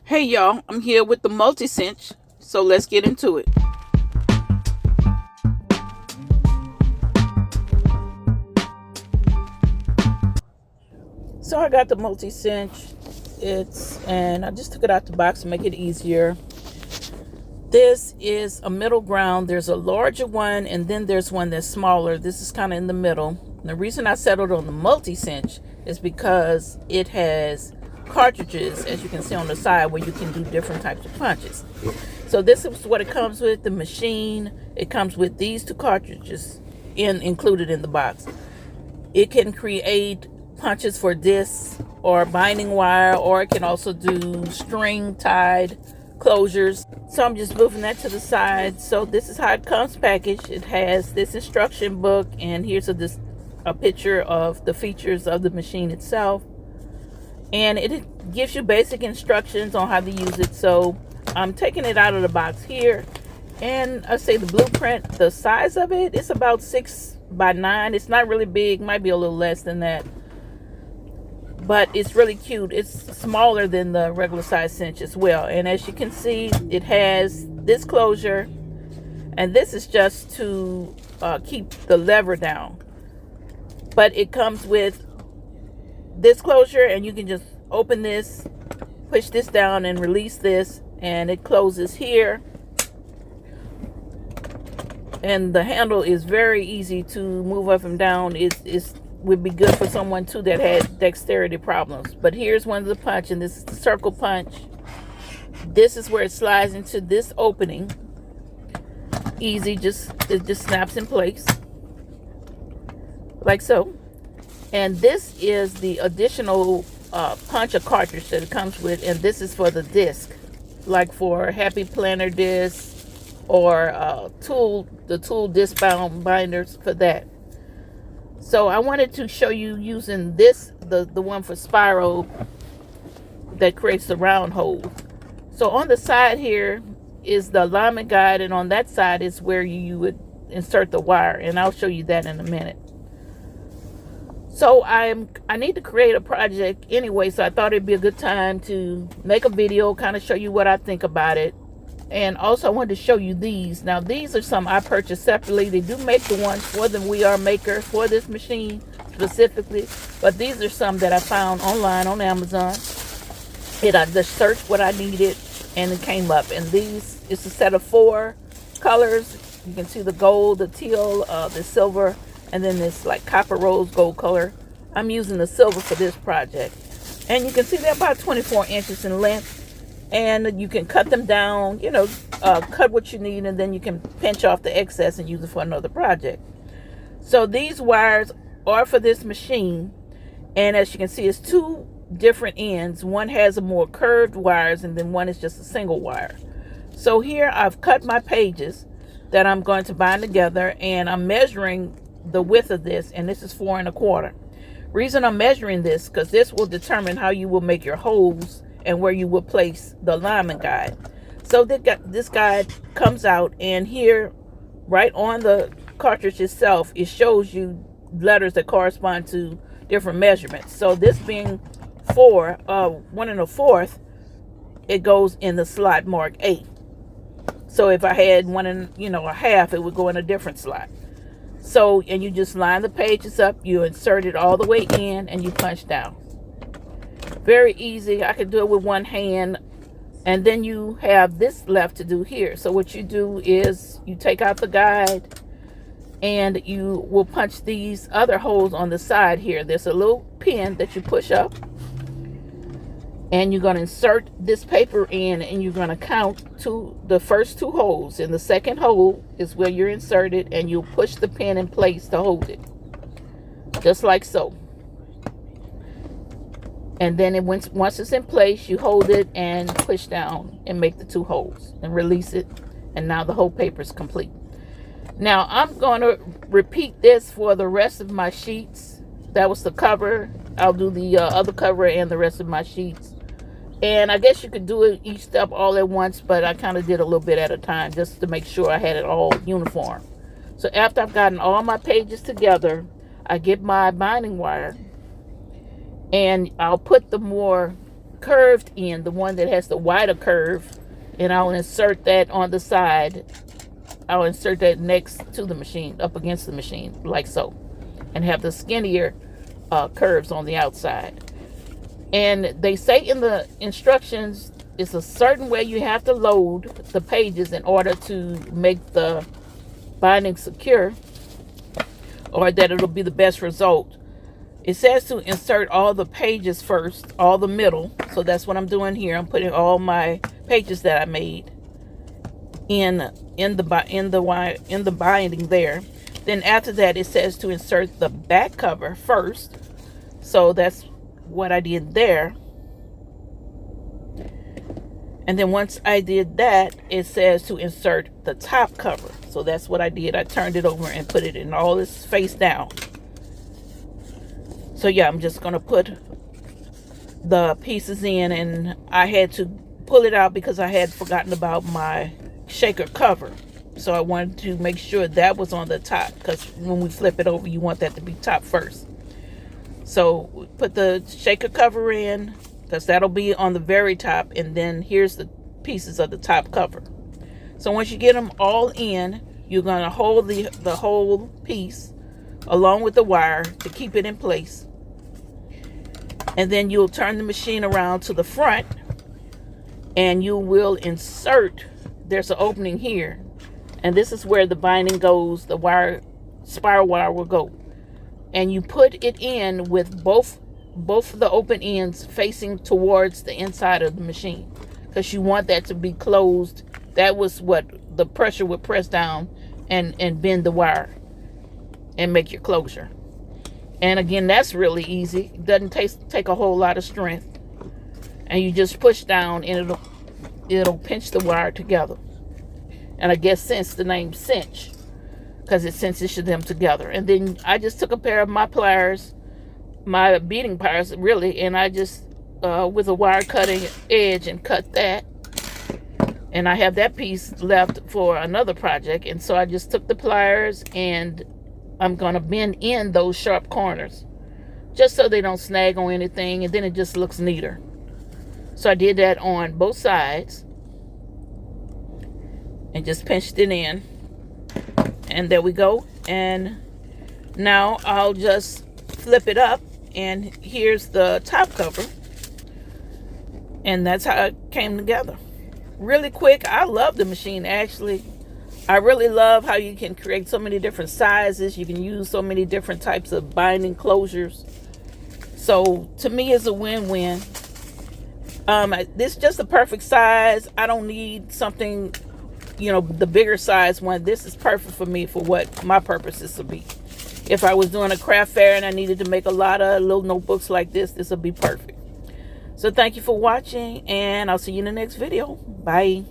Hey y'all, I'm here with the multi-cinch, so let's get into it. So I got the multi-cinch, and I just took it out the box to make it easier. This is a middle ground. There's a larger one, and then there's one that's smaller. This is kind of in the middle. And the reason I settled on the multi-cinch is because it has cartridges, as you can see on the side, where you can do different types of punches. So this is what it comes with, the machine. It comes with these two cartridges included in the box. It can create punches for discs or binding wire, or it can also do string tied closures. So I'm just moving that to the side. So this is how it comes packaged. It has this instruction book, and here's a picture of the features of the machine itself. And it gives you basic instructions on how to use it. So I'm taking it out of the box here, and I say the blueprint, the size of it is about 6 by 9. It's not really big, might be a little less than that, but it's really cute. It's smaller than the regular size cinch as well. And as you can see, it has this closure, and this is just to keep the lever down. But it comes with this closure, and you can just open this, push this down, and release this, and it closes here. And the handle is very easy to move up and down. It would be good for someone too that had dexterity problems. But here's one of the punch, and this is the circle punch. This is where it slides into this opening. Easy, it just snaps in place like so. And this is the additional punch or cartridge that it comes with, and this is for the disc, like for Happy Planner disc or the tool disc binders for that. So I wanted to show you using this, the one for spiral that creates the round hole. So on the side here is the alignment guide, and on that side is where you would insert the wire, and I'll show you that in a minute. So I need to create a project anyway, so I thought it'd be a good time to make a video, kind of show you what I think about it. And also I wanted to show you these. Now these are some I purchased separately. They do make the ones for the We Are Maker for this machine specifically, but these are some that I found online on Amazon. I just searched what I needed, and it came up. And these, it's a set of 4 colors. You can see the gold, the teal, the silver, and then this like copper rose gold color. I'm using the silver for this project. And you can see they're about 24 inches in length. And you can cut them down, cut what you need, and then you can pinch off the excess and use it for another project. So these wires are for this machine. And as you can see, it's 2 different ends. One has a more curved wires, and then one is just a single wire. So here I've cut my pages that I'm going to bind together, and I'm measuring the width of this, and this is 4 1/4. Reason I'm measuring this, because this will determine how you will make your holes and where you will place the alignment guide. So this guide comes out, and here right on the cartridge itself, it shows you letters that correspond to different measurements. So this being 4, 1 1/4, it goes in the slot marked 8. So if I had 1 1/2, it would go in a different slot. So, and you just line the pages up, you insert it all the way in, and you punch down. Very easy. I could do it with one hand. And then you have this left to do here. So what you do is you take out the guide, and you will punch these other holes on the side here. There's a little pin that you push up, and you're going to insert this paper in, and you're going to count to the first 2 holes. And the second hole is where you're inserted, and you'll push the pin in place to hold it, just like so. And then once it's in place, you hold it and push down and make the 2 holes and release it. And now the whole paper is complete. Now I'm going to repeat this for the rest of my sheets. That was the cover. I'll do the other cover and the rest of my sheets. And I guess you could do it each step all at once, but I kind of did a little bit at a time just to make sure I had it all uniform. So after I've gotten all my pages together, I get my binding wire, and I'll put the more curved end, the one that has the wider curve, and I'll insert that on the side. I'll insert that next to the machine, up against the machine, like so, and have the skinnier curves on the outside. And they say in the instructions, it's a certain way you have to load the pages in order to make the binding secure, or that it'll be the best result. It says to insert all the pages first, all the middle. So that's what I'm doing here. I'm putting all my pages that I made in the binding there. Then after that, it says to insert the back cover first. So that's what I did there. And then once I did that, it says to insert the top cover. So that's what I did. I turned it over and put it in all this face down. So yeah, I'm just going to put the pieces in, and I had to pull it out because I had forgotten about my shaker cover. So I wanted to make sure that was on the top, because when we flip it over, you want that to be top first. So put the shaker cover in, because that'll be on the very top, and then here's the pieces of the top cover. So once you get them all in, you're going to hold the whole piece along with the wire to keep it in place. And then you'll turn the machine around to the front, and you will insert, there's an opening here, and this is where the binding goes, the wire, spiral wire will go. And you put it in with both of the open ends facing towards the inside of the machine, because you want that to be closed. That was what the pressure would press down and bend the wire and make your closure. And again, that's really easy. It doesn't take a whole lot of strength, and you just push down and it'll pinch the wire together. And I guess since the name Cinch, because it cinches them together. And then I just took a pair of my pliers, my beading pliers really, and I just with a wire cutting edge and cut that. And I have that piece left for another project, and so I just took the pliers and I'm gonna bend in those sharp corners just so they don't snag on anything, and then it just looks neater. So I did that on both sides and just pinched it in, and there we go. And now I'll just flip it up, and here's the top cover, and that's how it came together. Really quick. I love the machine, actually. I really love how you can create so many different sizes. You can use so many different types of binding closures. So to me, it's a win-win. This is just the perfect size. I don't need something, the bigger size one. This is perfect for me for what my purposes would be. If I was doing a craft fair and I needed to make a lot of little notebooks like this would be perfect. So thank you for watching, and I'll see you in the next video. Bye.